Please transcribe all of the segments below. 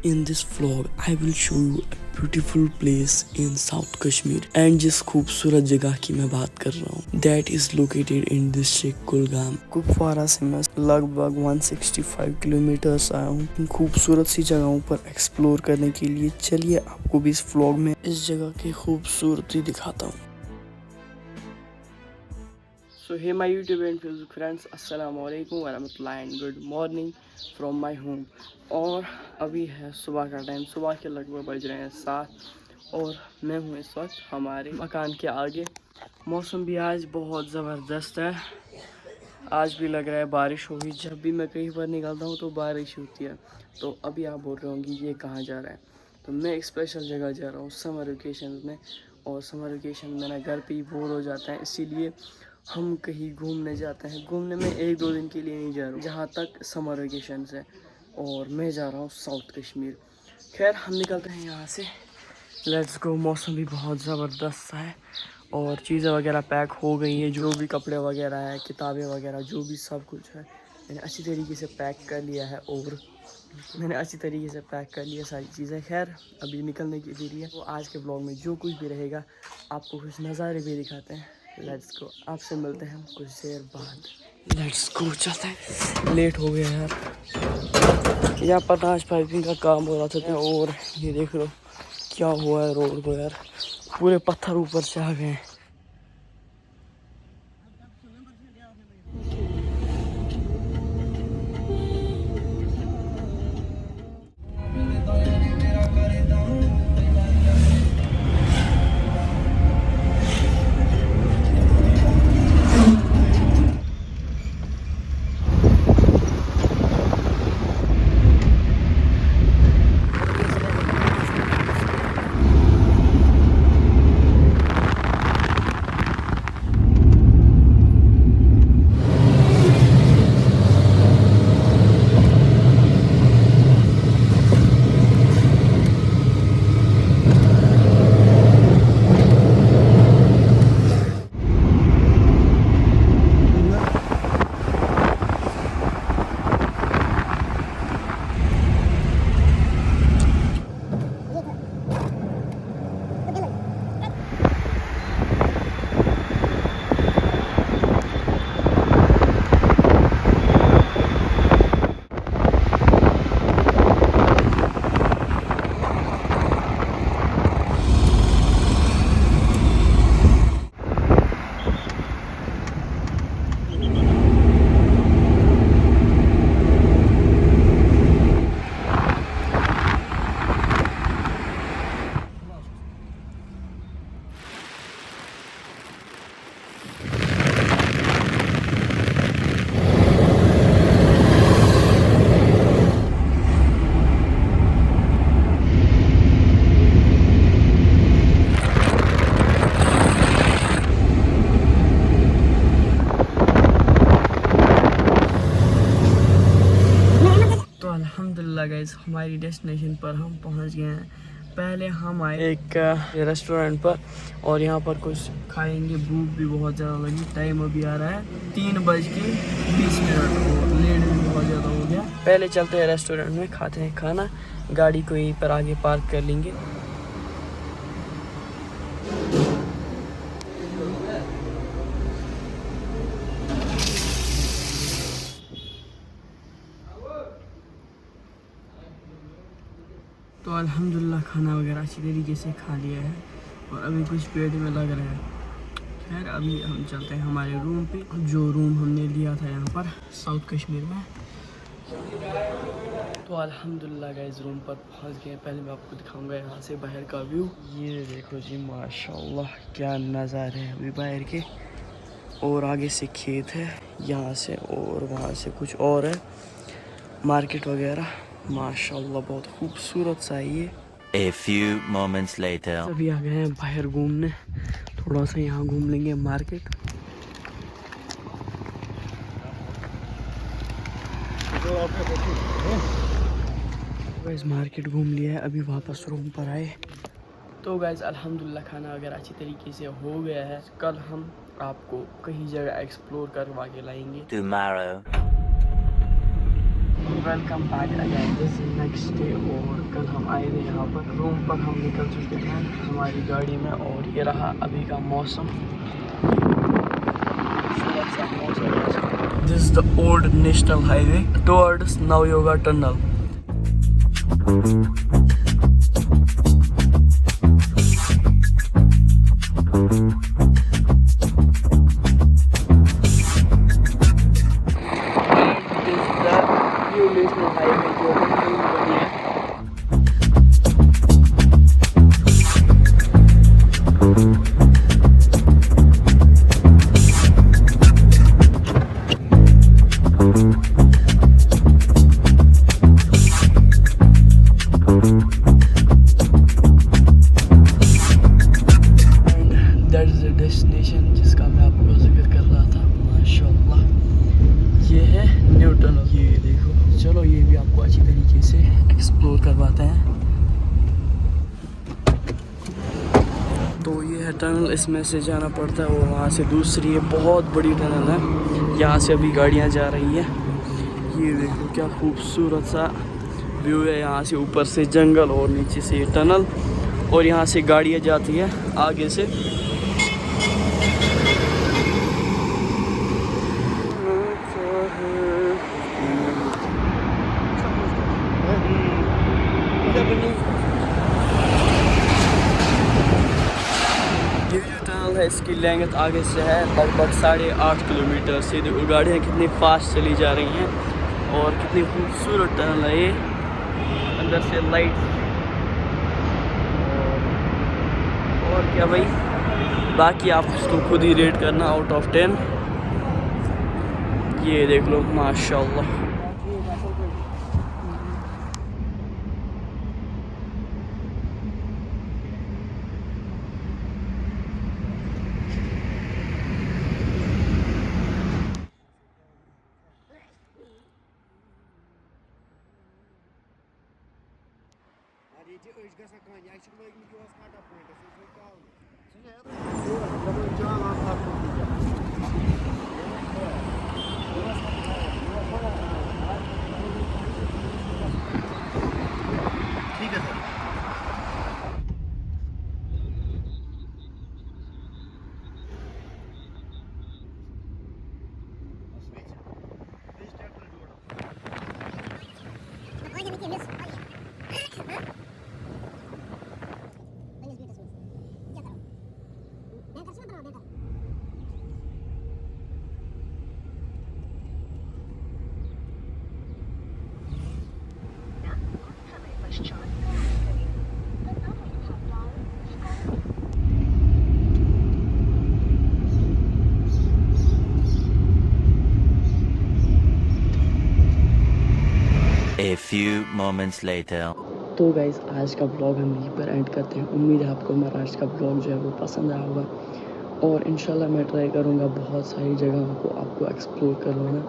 In this vlog, I will show you a beautiful place in South Kashmir and जिस खूबसूरत जगह की मैं बात कर रहा हूँ that is located in district Kulgam. Kupwara से मैं लगभग 165 किलोमीटर्स आया हूँ इन खूबसूरत सी जगहों पर एक्सप्लोर करने के लिए। चलिए आपको भी इस व्लॉग में इस जगह की खूबसूरती दिखाता हूँ। So hey my YouTube and Facebook friends, अस्सलाम वालेकुम वरहमतुल्लाहि and good morning from my home. और अभी है सुबह का टाइम, सुबह के लगभग बज रहे हैं 7 और मैं हूँ इस वक्त हमारे मकान के आगे। मौसम भी आज बहुत ज़बरदस्त है, आज भी लग रहा है बारिश होगी। जब भी मैं कहीं पर निकलता हूँ तो बारिश होती है। तो अभी आप बोल रहे होंगे ये कहाँ जा रहा है, तो मैं एक स्पेशल जगह जा रहा हूँ समर वेकेशन में। और समर वेकेशन में ना घर पे ही बोर हो जाते हैं, इसीलिए हम कहीं घूमने जाते हैं। घूमने में 1-2 दिन के लिए नहीं जा रहा हूँ, जहाँ तक समर वेकेशन है। और मैं जा रहा हूँ साउथ कश्मीर। खैर हम निकलते हैं यहाँ से, लेट्स गो। मौसम भी बहुत ज़बरदस्त है और चीज़ें वगैरह पैक हो गई हैं, जो भी कपड़े वगैरह है, किताबें वगैरह, जो भी सब कुछ है मैंने अच्छी तरीके से पैक कर लिया है। और मैंने अच्छी तरीके से पैक कर लिया सारी चीज़ें। खैर अभी निकलने की देरी है। तो आज के ब्लॉग में जो कुछ भी रहेगा आपको कुछ नज़ारे भी दिखाते हैं। लेट्स गो, आपसे मिलते हैं हम कुछ देर बाद। लेट्स गो, चलते हैं, लेट हो गया यार। यहाँ पताश पाइपिंग का काम हो रहा था और ये देख लो क्या हुआ है रोड को यार, पूरे पत्थर ऊपर से आ गए हैं। अल्हम्दुलिल्लाह गाइस, हमारी डेस्टिनेशन पर हम पहुंच गए हैं। पहले हम आए एक रेस्टोरेंट पर और यहाँ पर कुछ खाएंगे। भूख भी बहुत ज़्यादा लगी। टाइम अभी आ रहा है 3:20 और लेट भी बहुत ज़्यादा हो गया। पहले चलते हैं रेस्टोरेंट में, खाते हैं खाना, गाड़ी को यहीं पर आगे पार्क कर लेंगे। तो अल्हम्दुलिल्लाह खाना वगैरह अच्छी तरीके से खा लिया है और अभी कुछ पेट में लग रहा है। खैर अभी हम चलते हैं हमारे रूम पे, जो रूम हमने लिया था यहाँ पर साउथ कश्मीर में। तो अल्हम्दुलिल्लाह गाइस रूम पर पहुँच गए। पहले मैं आपको दिखाऊंगा यहाँ से बाहर का व्यू। ये देखो जी, माशाल्लाह क्या नज़ारे हैं अभी बाहर के। और आगे से खेत है यहाँ से, और वहाँ से कुछ और है मार्केट वगैरह। माशाल्लाह बहुत खूबसूरत सा है ये। A few moments later. अभी आ गए हैं बाहर घूमने, थोड़ा सा यहाँ घूम लेंगे मार्केट। गाइस मार्केट घूम लिया है, अभी वापस रूम पर आए। तो गाइस अल्हम्दुलिल्लाह खाना वगैरह अच्छी तरीके से हो गया है। कल हम आपको कहीं जगह एक्सप्लोर करवा के लाएंगे। Tomorrow. Welcome back again, this is next day. और कल हम आए थे यहाँ पर, रूम पर हम निकल चुके हैं हमारी गाड़ी में। और ये रहा अभी का मौसम, खूबसूरत सा मौसम। This is the old national highway towards Navyuga tunnel. National highway जो है दैट इज द डेस्टिनेशन जिसका मैं आपको जिक्र कर रहा था। माशाल्लाह ये है न्यू टनल। ये देखो, चलो ये भी आपको अच्छी तरीके से एक्सप्लोर करवाते हैं। तो ये है टनल, इसमें से जाना पड़ता है और वहाँ से दूसरी है, बहुत बड़ी टनल है। यहाँ से अभी गाड़ियाँ जा रही हैं। ये देखो क्या खूबसूरत सा व्यू है, यहाँ से ऊपर से जंगल और नीचे से ये टनल, और यहाँ से गाड़ियाँ जाती है आगे से। ये जो टनल है इसकी लेंथ आगे से है लगभग 8.5 किलोमीटर। से देखो गाड़ियाँ कितनी फास्ट चली जा रही हैं और कितनी खूबसूरत टनल है ये, अंदर से लाइट। और क्या भाई, बाकी आप उसको खुद ही रेट करना आउट ऑफ 10। ये देख लो माशाल्लाह। A few moments later. तो गाइज़ आज का ब्लॉग हम यहीं पर एंड करते हैं। उम्मीद है आपको हमारा आज का ब्लॉग जो है वो पसंद आया होगा, और इंशाल्लाह मैं ट्राई करूँगा बहुत सारी जगहों को आपको एक्सप्लोर करवाना।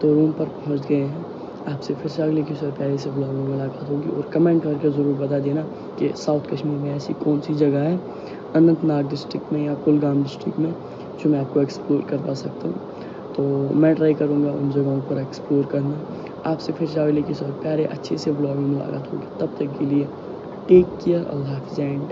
तो रूम पर पहुँच गए हैं, आपसे फिर से अगले किसी और प्यारे से ब्लॉग में मुलाकात होगी। और कमेंट करके ज़रूर बता देना कि साउथ कश्मीर में ऐसी कौन सी जगह है अनंतनाग डिस्ट्रिक्ट में या कुलगाम डिस्ट्रिक्ट में जो मैं आपको एक्सप्लोर करवा सकता हूँ। तो मैं ट्राई करूँगा उन जगहों पर एक्सप्लोर करना। आपसे फिर से अगले किसी और प्यारे अच्छे से ब्लॉग में मुलाकात होगी। तब तक के लिए टेक केयर, अल्लाह हाफ़िज़ एंड